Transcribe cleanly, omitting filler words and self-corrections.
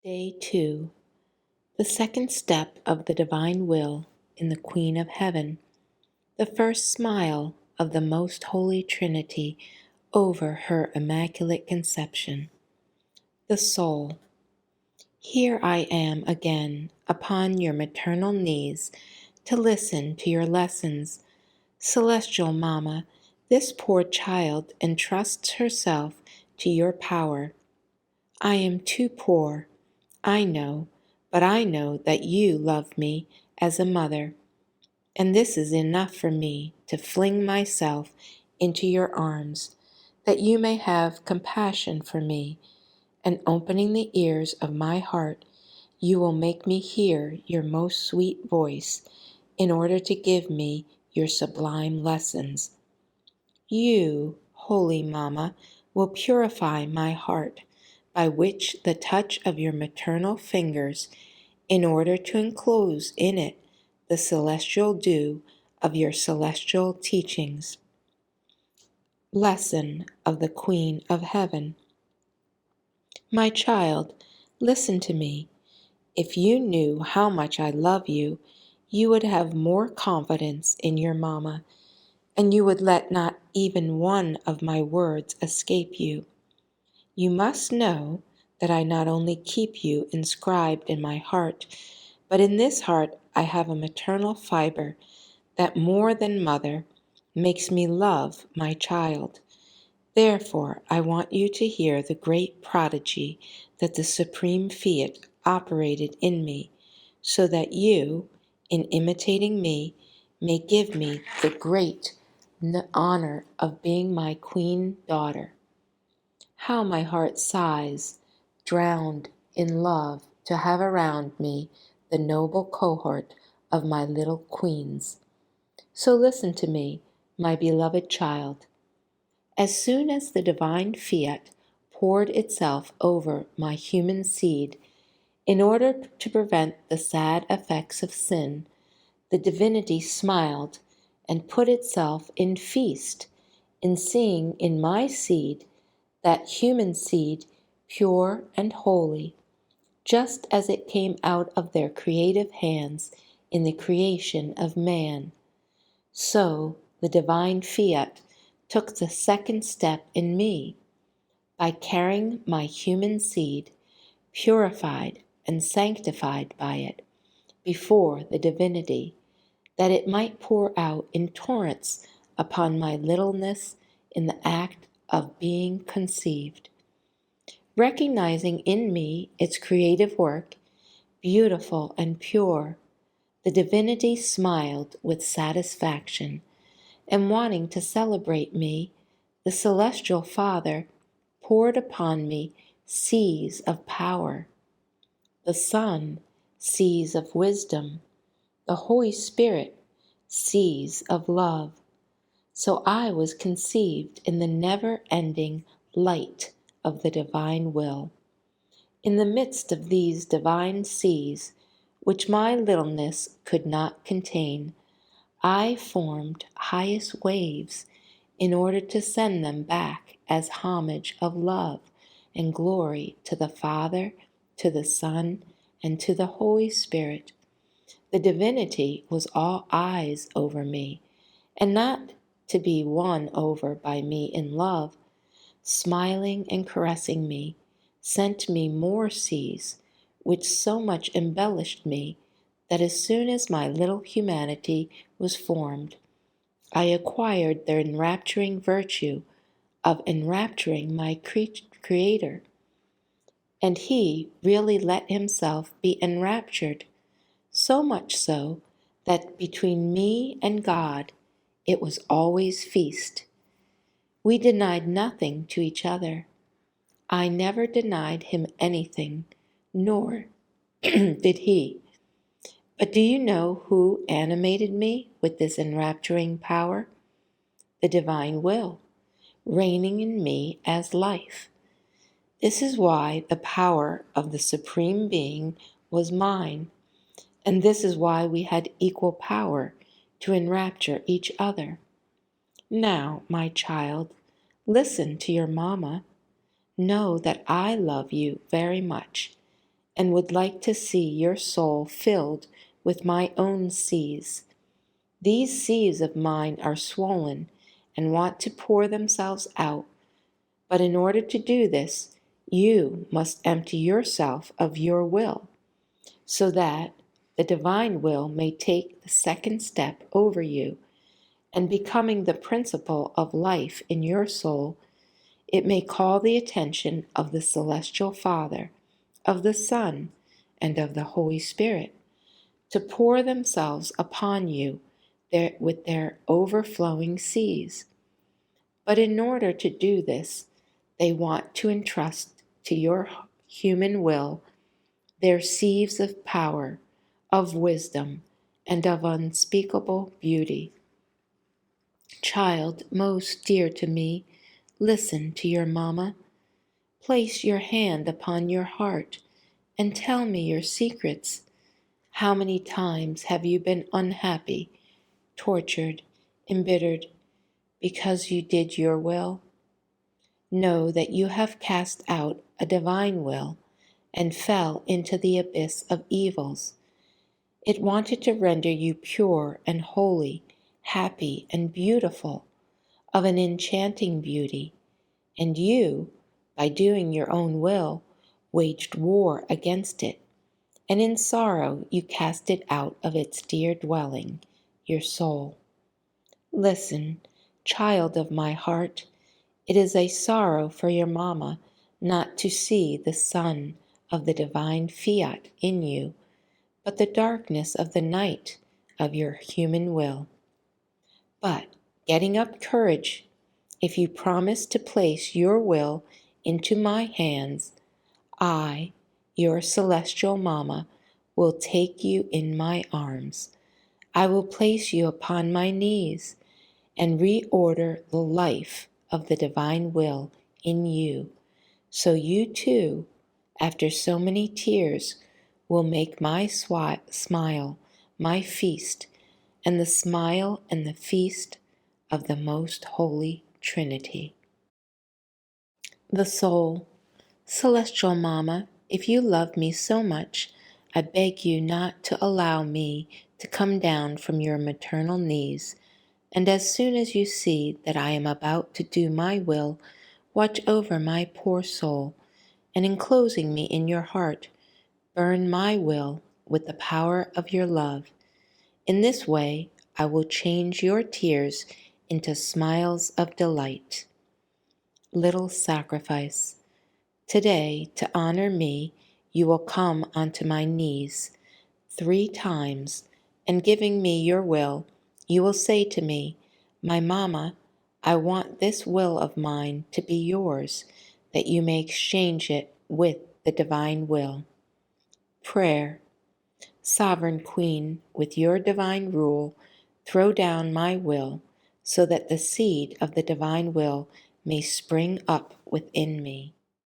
Day 2. The second step of the divine will in the Queen of Heaven. The first smile of the Most Holy Trinity over her Immaculate Conception. The Soul. Here I am again upon your maternal knees to listen to your lessons. Celestial Mamma, this poor child entrusts herself to your power. I am too poor, I know, but I know that you love me as a mother, and this is enough for me to fling myself into your arms, that you may have compassion for me, and opening the ears of my heart, you will make me hear your most sweet voice in order to give me your sublime lessons. You, Holy Mamma, will purify my heart by which the touch of your maternal fingers, in order to enclose in it the celestial dew of your celestial teachings. Lesson of the Queen of Heaven. My child, listen to me. If you knew how much I love you, you would have more confidence in your Mamma, and you would let not even one of my words escape you. You must know that I not only keep you inscribed in my heart, but in this heart I have a maternal fiber that more than mother makes me love my child. Therefore, I want you to hear the great prodigy that the supreme fiat operated in me, so that you, in imitating me, may give me the great honor of being my queen daughter. How my heart sighs, drowned in love, to have around me the noble cohort of my little queens. So listen to me, my beloved child. As soon as the divine fiat poured itself over my human seed, in order to prevent the sad effects of sin, the divinity smiled and put itself in feast in seeing in my seed that human seed, pure and holy, just as it came out of their creative hands in the creation of man. So the divine fiat took the second step in me, by carrying my human seed, purified and sanctified by it, before the divinity, that it might pour out in torrents upon my littleness in the act of being conceived. Recognizing in me its creative work, beautiful and pure, the divinity smiled with satisfaction, and wanting to celebrate me, the celestial Father poured upon me seas of power. The Son, seas of wisdom, the Holy Spirit, seas of love. So I was conceived in the never-ending light of the divine will. In the midst of these divine seas, which my littleness could not contain, I formed highest waves in order to send them back as homage of love and glory to the Father, to the Son, and to the Holy Spirit. The divinity was all eyes over me, and not to be won over by me in love, smiling and caressing me, sent me more seas, which so much embellished me that as soon as my little humanity was formed, I acquired the enrapturing virtue of enrapturing my Creator, and he really let himself be enraptured, so much so that between me and God it was always feast. We denied nothing to each other. I never denied him anything, nor did he. But do you know who animated me with this enrapturing power? The divine will, reigning in me as life. This is why the power of the Supreme Being was mine, and this is why we had equal power to enrapture each other. Now, my child, listen to your mamma. Know that I love you very much, and would like to see your soul filled with my own seas. These seas of mine are swollen and want to pour themselves out, but in order to do this, you must empty yourself of your will, so that the divine will may take the second step over you, and becoming the principle of life in your soul, it may call the attention of the Celestial Father, of the Son, and of the Holy Spirit, to pour themselves upon you with their overflowing seas. But in order to do this, they want to entrust to your human will their sieves of power, of wisdom, and of unspeakable beauty. Child most dear to me, listen to your mamma. Place your hand upon your heart and tell me your secrets. How many times have you been unhappy, tortured, embittered, because you did your will? Know that you have cast out a divine will and fell into the abyss of evils. It wanted to render you pure and holy, happy and beautiful, of an enchanting beauty, and you, by doing your own will, waged war against it, and in sorrow you cast it out of its dear dwelling, your soul. Listen, child of my heart, it is a sorrow for your mamma not to see the sun of the divine fiat in you, but the darkness of the night of your human will. But, getting up courage, if you promise to place your will into my hands, I, your celestial mamma, will take you in my arms. I will place you upon my knees and reorder the life of the divine will in you, so you too, after so many tears, will make my smile my feast, and the smile and the feast of the most holy Trinity. The soul. Celestial Mamma, if you love me so much, I beg you not to allow me to come down from your maternal knees, and as soon as you see that I am about to do my will, watch over my poor soul, and enclosing me in your heart, burn my will with the power of your love. In this way, I will change your tears into smiles of delight. Little sacrifice. Today, to honor me, you will come onto my knees 3 times, and giving me your will, you will say to me, My mamma, I want this will of mine to be yours, that you may exchange it with the divine will. Prayer. Sovereign Queen, with your divine rule, throw down my will, so that the seed of the divine will may spring up within me.